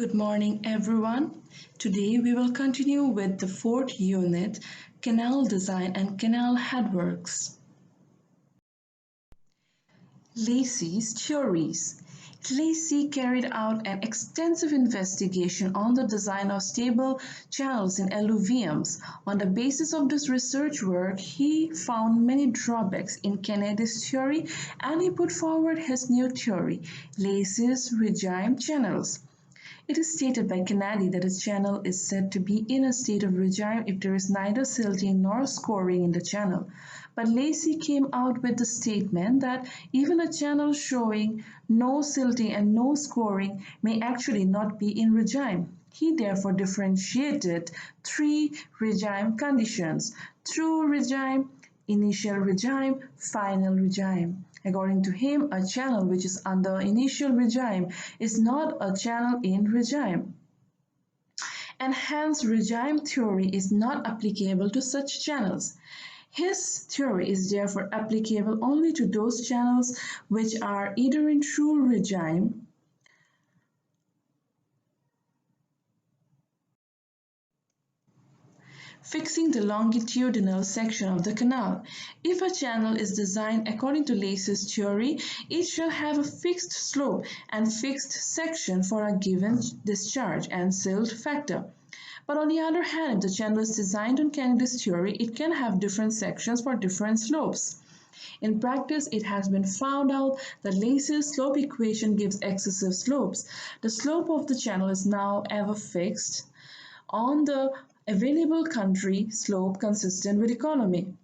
Good morning, everyone. Today we will continue with the fourth unit, Canal Design and Canal Headworks. Lacey's theories. Lacey carried out an extensive investigation on the design of stable channels in alluviums. On the basis of this research work, he found many drawbacks in Kennedy's theory and he put forward his new theory, Lacey's regime channels. It is stated by Kennedy that a channel is said to be in a state of regime if there is neither silting nor scoring in the channel. But Lacey came out with the statement that even a channel showing no silting and no scoring may actually not be in regime. He therefore differentiated three regime conditions: true regime, initial regime, final regime. According to him, a channel which is under initial regime is not a channel in regime, and hence regime theory is not applicable to such channels. His theory is therefore applicable only to those channels which are either in true regime fixing the longitudinal section of the canal. If a channel is designed according to Lacey's theory, it shall have a fixed slope and fixed section for a given discharge and silt factor. But on the other hand, if the channel is designed on Kennedy's theory, it can have different sections for different slopes. In practice, it has been found out that Lacey's slope equation gives excessive slopes. The slope of the channel is now ever fixed on the available country slope consistent with economy.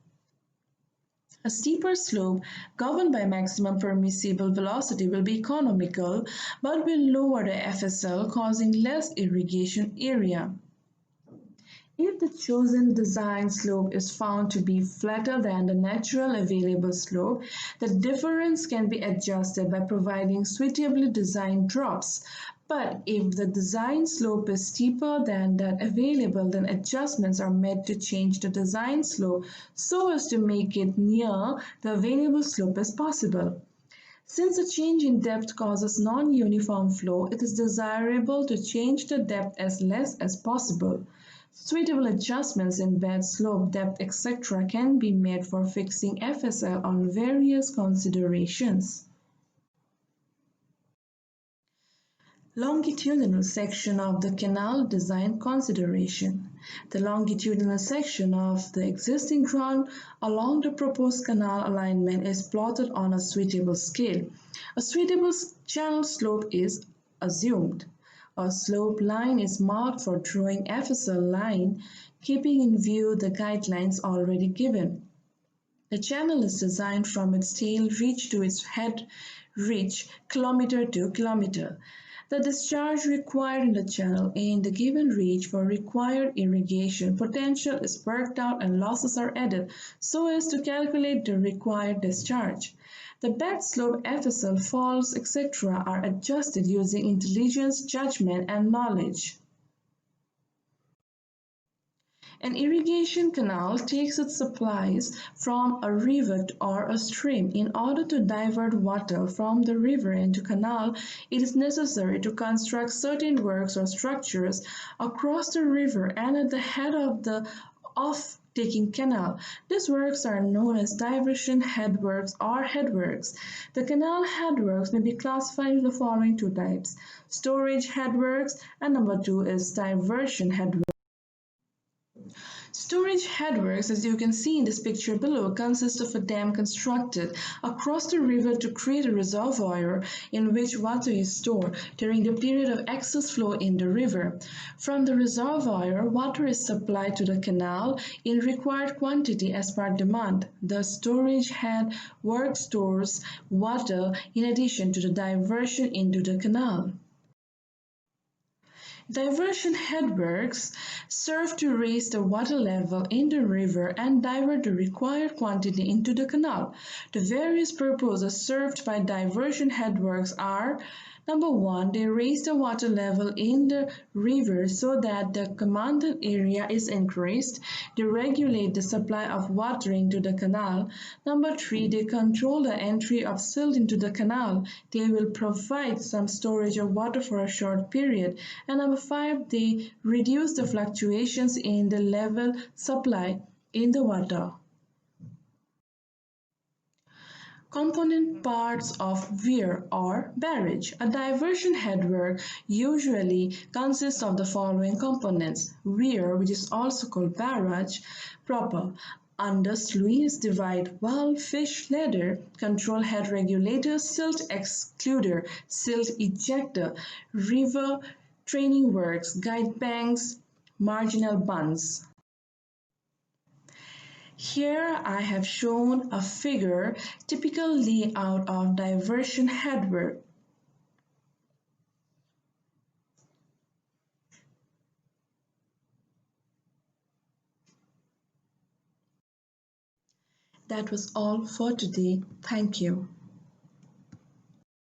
A steeper slope governed by maximum permissible velocity will be economical but will lower the FSL, causing less irrigation area. If the chosen design slope is found to be flatter than the natural available slope, the difference can be adjusted by providing suitably designed drops. But if the design slope is steeper than that available, then adjustments are made to change the design slope so as to make it near the available slope as possible. Since a change in depth causes non-uniform flow, it is desirable to change the depth as less as possible. Suitable adjustments in bed, slope, depth, etc. can be made for fixing FSL on various considerations. Longitudinal section of the canal design consideration. The longitudinal section of the existing ground along the proposed canal alignment is plotted on a suitable scale. A suitable channel slope is assumed. A slope line is marked for drawing FSL line, keeping in view the guidelines already given. The channel is designed from its tail reach to its head reach, kilometer to kilometer. The discharge required in the channel in the given reach for required irrigation potential is worked out and losses are added so as to calculate the required discharge. The bed slope, FSL, falls, etc. are adjusted using intelligence, judgment, and knowledge. An irrigation canal takes its supplies from a river or a stream. In order to divert water from the river into canal, it is necessary to construct certain works or structures across the river and at the head of the off-taking canal. These works are known as diversion headworks or headworks. The canal headworks may be classified into the following two types: storage headworks, and number two is diversion headworks. Storage headworks, as you can see in this picture below, consist of a dam constructed across the river to create a reservoir in which water is stored during the period of excess flow in the river. From the reservoir, water is supplied to the canal in required quantity as per demand. The storage headwork stores water in addition to the diversion into the canal. Diversion headworks serve to raise the water level in the river and divert the required quantity into the canal. The various purposes served by diversion headworks are: Number one, they raise the water level in the river so that the commanded area is increased. They regulate the supply of water into the canal. Number three, they control the entry of silt into the canal. They will provide some storage of water for a short period. And number five, they reduce the fluctuations in the level supply in the water. Component parts of weir or barrage. A diversion headwork usually consists of the following components: weir, which is also called barrage proper, under sluice, divide valve, fish ladder, control head regulator, silt excluder, silt ejector, river training works, guide banks, marginal bunds. Here I have shown a figure typical layout of diversion headwork. That was all for today. Thank you.